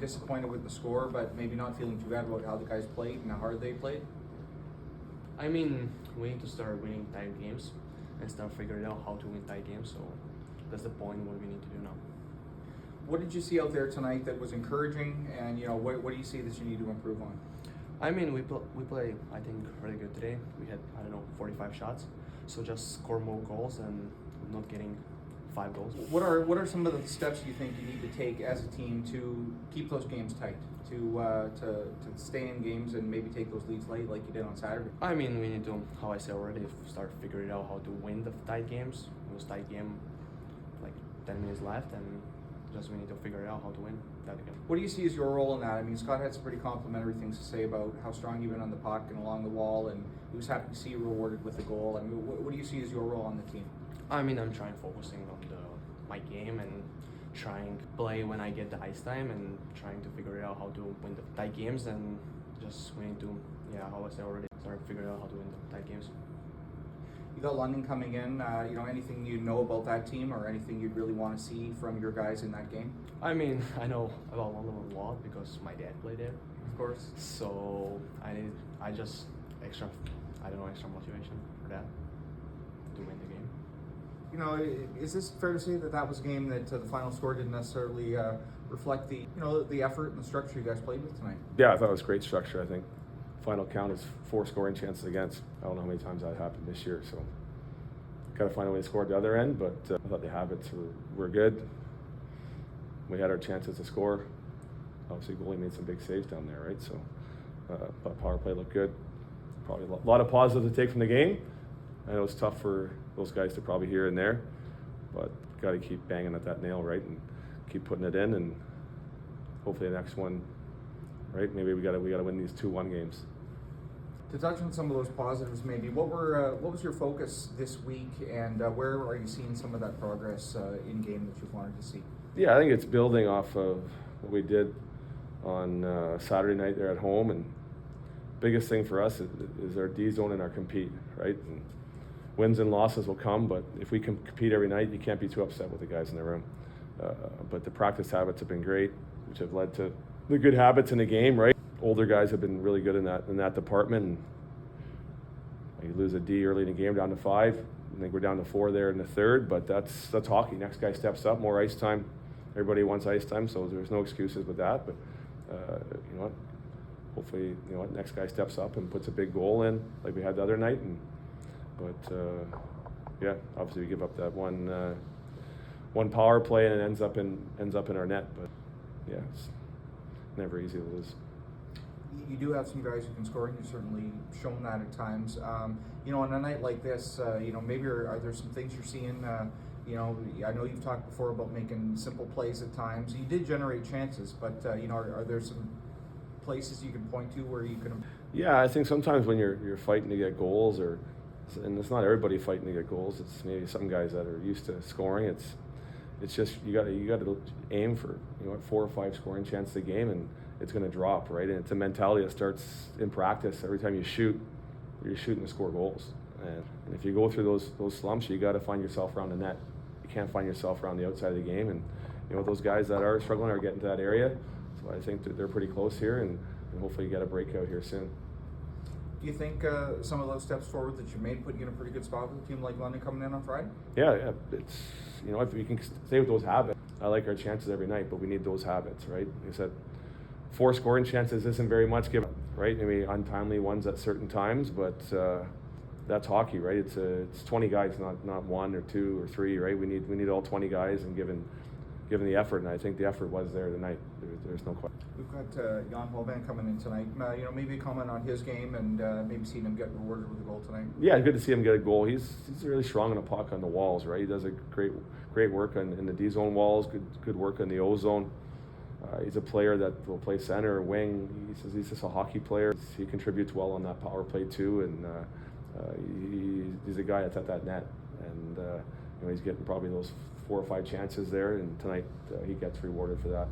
disappointed with the score, but maybe not feeling too bad about how the guys played and how hard they played? I mean, we need to start winning tight games and start figuring out how to win tight games. So that's the point what we need to do now. What did you see out there tonight that was encouraging, and what do you see that you need to improve on? I mean, we play I think really good today. We had 45 shots, so just score more goals and not getting 5 goals. What are some of the steps you think you need to take as a team to keep those games tight, to stay in games and maybe take those leads late like you did on Saturday? I mean, we need to, how I said already, start figuring out how to win the tight games. It was tight game, like 10 minutes left, and just we need to figure out how to win that again. What do you see as your role in that? I mean, Scott had some pretty complimentary things to say about how strong you've been on the puck and along the wall, and he was happy to see you rewarded with a goal. I mean, what do you see as your role on the team? I mean, I'm trying focusing on my game and trying play when I get the ice time and trying to figure out how to win the tight games, and just we need to, how I said already, start figuring out how to win the tight games. You got London coming in. Anything you know about that team, or anything you'd really want to see from your guys in that game? I mean, I know about London a lot because my dad played there. Of course. So I just extra motivation for that to win the game. Is this fair to say that was a game that the final score didn't necessarily reflect the effort and the structure you guys played with tonight? Yeah, I thought it was great structure. I think final count is 4 scoring chances against. I don't know how many times that happened this year, so got to find a way to score at the other end, but I thought the habits were good. We had our chances to score. Obviously, goalie made some big saves down there, right? So, but power play looked good. Probably a lot of positives to take from the game. I know it's tough for those guys to probably hear and there, but got to keep banging at that nail, right, and keep putting it in, and hopefully the next one, right? Maybe we got to win these 2-1 games. To touch on some of those positives, maybe what was your focus this week, and where are you seeing some of that progress in game that you've wanted to see? Yeah, I think it's building off of what we did on Saturday night there at home, and biggest thing for us is our D zone and our compete, right? And wins and losses will come, but if we can compete every night, you can't be too upset with the guys in the room. But the practice habits have been great, which have led to the good habits in the game, right? Older guys have been really good in that department. And you lose a D early in the game down to 5. I think we're down to 4 there in the third, but that's hockey. Next guy steps up, more ice time. Everybody wants ice time, so there's no excuses with that. But you know what? Hopefully, next guy steps up and puts a big goal in like we had the other night. But obviously we give up that one power play and it ends up in our net. But yeah, it's never easy to lose. You do have some guys who can score, and you've certainly shown that at times. On a night like this, maybe are there some things you're seeing? I know you've talked before about making simple plays at times. You did generate chances, but are there some places you can point to where you can? Yeah, I think sometimes when you're fighting to get goals, and it's not everybody fighting to get goals. It's maybe some guys that are used to scoring. It's just you got to aim for 4 or 5 scoring chances a game, and it's going to drop, right? And it's a mentality that starts in practice. Every time you shoot, you're shooting to score goals. And if you go through those slumps, you got to find yourself around the net. You can't find yourself around the outside of the game. And those guys that are struggling are getting to that area. So I think that they're pretty close here, and hopefully you get a breakout here soon. Do you think some of those steps forward that you made put you in a pretty good spot with a team like London coming in on Friday? Yeah. It's if we can stay with those habits, I like our chances every night, but we need those habits, right? Like I said, 4 scoring chances isn't very much given, right? I mean, untimely ones at certain times, but that's hockey, right? It's 20 guys, not 1 or 2 or 3, right? We need all 20 guys and given the effort, and I think the effort was there tonight. There's no question. We've got Jan Holban coming in tonight. Maybe comment on his game and maybe seeing him get rewarded with a goal tonight. Yeah, good to see him get a goal. He's really strong in the puck on the walls, right? He does a great work in the D zone walls. Good work in the O zone. He's a player that will play center or wing. He says he's just a hockey player. He contributes well on that power play too, and he's a guy that's at that net, and he's getting probably those 4 or 5 chances there, and tonight he gets rewarded for that.